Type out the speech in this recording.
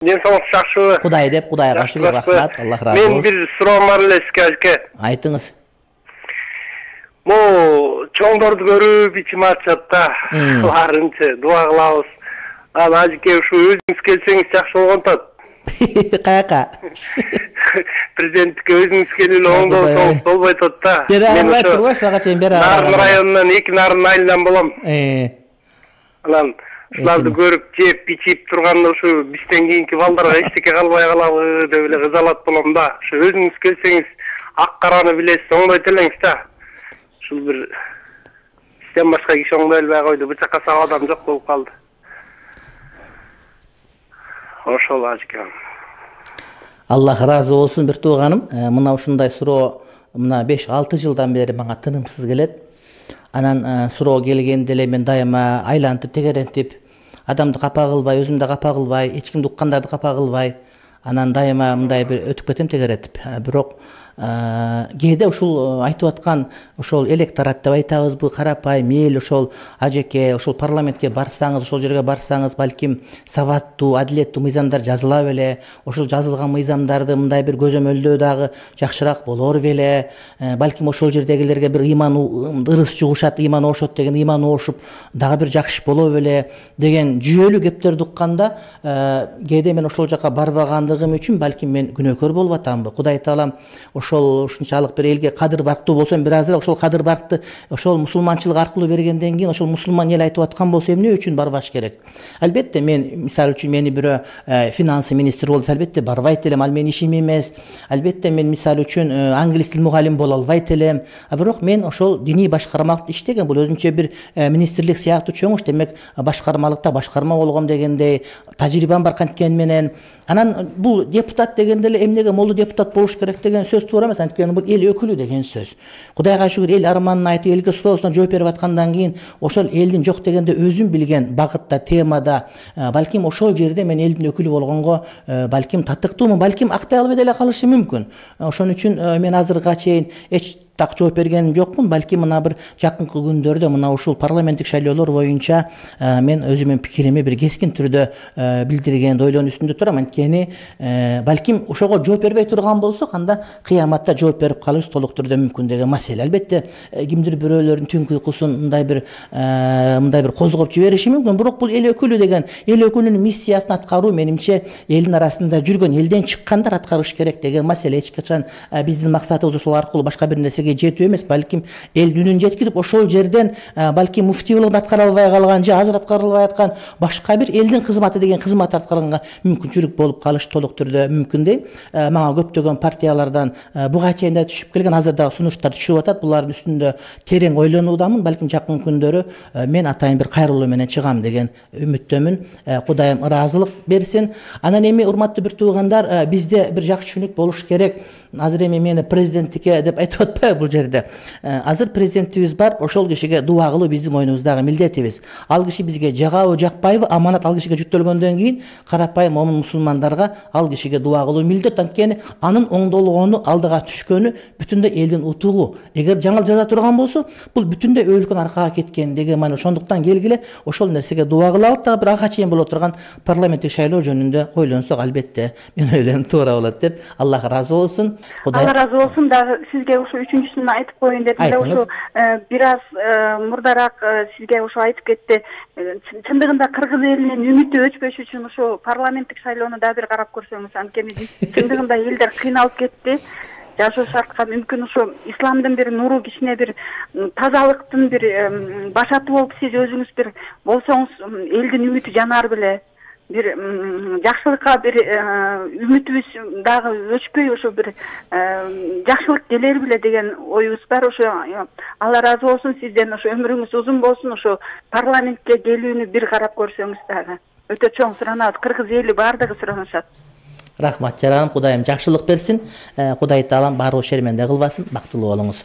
Мен соңғы шақшылы. Құдай деп, Құдайға шүкір, рахмат, Аллах разы Мен болсын. бір сұрағым бар эле сизге ажеке. Айтыңыз. Могу чоңдорду көрүп ичим ачат да. Барынча дуа кылабыз. Ал ажеке ушу өзүңүз келсеңиз жакшы болгонтот. Каяка? Президентке өзүңүз келип оңдолсоңуз болбой атат да. Мен ошо Нарын районунан, эки Нарын айылынан болом. Анан ушуларды көрүп жеп ичип турганда ушу бизден кийинки балдарга эчтеке калбай калабы деп эле кызалат болом да. Ушу өзүңүз келсеңиз ак караны билесиз, оңдойт элеңиз да. Ушул бир сизден башка киши оңдой албай койду, бычакка сак адам жок болуп калды. Ошол ажеке. Аллах разы болсын бир тууганым. Мына ушундай суроо мына 5-6 жылдан бери мага тынымсыз келет. Анан суроо келгенде эле мен дайыма айлантып тегерентип, адамды капа кылбай, өзүмдү капа кылбай, эч кимди уккандарды капа кылбай, анан дайыма мындай бир өтүп кетем тегеретип. Бирок кээде ушул айтып аткан ошол электорат деп айтабызбы, карапайым эл ошол ажеке, ошол парламентке барсаңыз, ошол жерге барсаңыз, балким сабаттуу, адилеттүү мыйзамдар жазыла беле, ошол жазылган мыйзамдарды мындай бир көзөмөлдөө дагы жакшыраак болор беле, балким ошол жердегилерге бир ыйман ырыс жугушат, ыйман ошот деген ыйман ошуп дагы бир жакшы боло беле деген жүйөлүү кептерди укканда, кээде мен ошол жака барбагандыгым үчүн балким мен күнөөкөр болуп атамбы. Кудай таалам ошол ушунчалык бир элге кадыр барктуу болсом, бир азыр ошол кадыр баркты ошол мусулманчылык аркылуу бергенден кийин ошол мусулман эл айтып аткан болсо эмне үчүн барбаш керек? Албетте мен мисалы үчүн мени бирөө финансы министр болду, албетте барбайт элем, ал менин ишим эмес. Албетте мен мисалы үчүн англис тил мугалим боло албайт элем. Бирок мен ошол диний башкармалыкта иштеген, бул өзүнчө бир министрлик сыяктуу чоң иш, демек башкармалыкта башкарма болгом дегендей тажрыйбам бар канткени менен. Анан бул депутат дегенде эле эмнеге молду депутат болуш керек деген сөз туура эмес, анткени бул эл өкүлү деген сөз. Кудайга шүгүр, эл арманын айтып, элге суроосуна жооп берип аткандан кийин ошол элдин жок дегенде өзүм билген багытта, темада, балким ошол жерде мен элдин өкүлү болгонго балким татыктуумун, балким актай албай деле калышым мүмкүн. Ошон үчүн мен азыркыга чейин эч так жооп бергеним жокмун. Балким мына бир жакынкы күндөрдө мына ушул парламенттик шайлоолор боюнча мен өзүмдүн пикирими бир кескин түрдө билдиргенди ойлонуу үстүндө турам. Анткени балким ошого жооп бербей турган болсок, анда кыяматта жооп берип калыш толук түрдө мүмкүн деген маселе. Албетте кимдир бирөөлөрдүн түнкү уйкусун мындай бир козгоп жибериши мүмкүн. Бирок бул эл өкүлү деген, эл өкүлүнүн миссиясын аткаруу менимче элдин арасында жүргөн, элден чыккандар аткарыш керек деген маселе. Эч качан биздин максатыбыз ошол аркылуу башка бир нерсе жетүү эмес, балким эл үнүн жеткирип ошол жерден балким муфтий болгондо аткара албай калган же азыр аткара албай аткан башка бир элдин кызматы деген кызмат аткарганга мүмкүнчүлүк болуп калыш толук түрдө мүмкүн дейм. Мага көптөгөн партиялардан буга чейин да түшүп келген, азыр да сунуштар түшүп атат. Булардын үстүндө терең ойлонуудамын. Балким жакын күндөрү мен атайын бир кайрылуу менен чыгам деген үмүттөмүн. Кудайым ыраазылык берсин. Анан эми урматтуу бир туугандар, бизде бир жакшы түшүнүк болуш керек. Азыр эми мени президенттикке деп айтып атпайбы бул жерде? Азыр президентибиз бар, ошол кишиге дуа кылуу биздин мойнубуздагы милдетибиз. Ал киши бизге жагабы, жакпайбы, аманат ал кишиге жүктөлгөндөн кийин карапайым момун мусулмандарга ал кишиге дуа кылуу милдет. Анткени анын оңдолгону, алдыга түшкөнү бүтүндөй элдин утугу. Эгер жаңыл жаза турган болсо, бул бүтүндөй өлкөнүн аркага кеткен деген мана. Ошондуктан келгиле ошол нерсеге дуа кылалып, дагы бир ага чейин боло турган парламенттик шайлоо жөнүндө ойлонсок, албетте мен ойлойм туура болот деп. Аллах разы болсун. Алла разы болсун. Дагы сизге ошо үчүнчүсүн айтып коеюн дедим да, ошо бир аз мурдараак сизге ошо айтып кетти. Чындыгында кыргыз элинин үмүтү өчпөш үчүн ошо парламенттик шайлоону да бир карап көрсөңүз, анткени чындыгында элдер кыйналып кетти. Жашоо шартка мүмкүн ошо исламдын бир нуру, кичине бир тазалыктын бир башаты болуп сиз өзүңүз бир болсоңуз, элдин үмүтү жанар беле. Бир жакшылыкка бир үмүтүбүз дагы өчпөй ошо бир жакшылык келер беле деген оюбуз бар. Ошо Алла разы болсун сизден, ошо өмүрүңүз узун болсун. Ошо парламентке келүүнү бир карап көрсөңүз дагы өтө чоң суранабыз. Кыргыз эли баардыгы суранышат. Рахмат жараным, Кудайым жакшылык берсин. Кудай таалам баары шерменде кылбасын. Бактылуу болуңуз.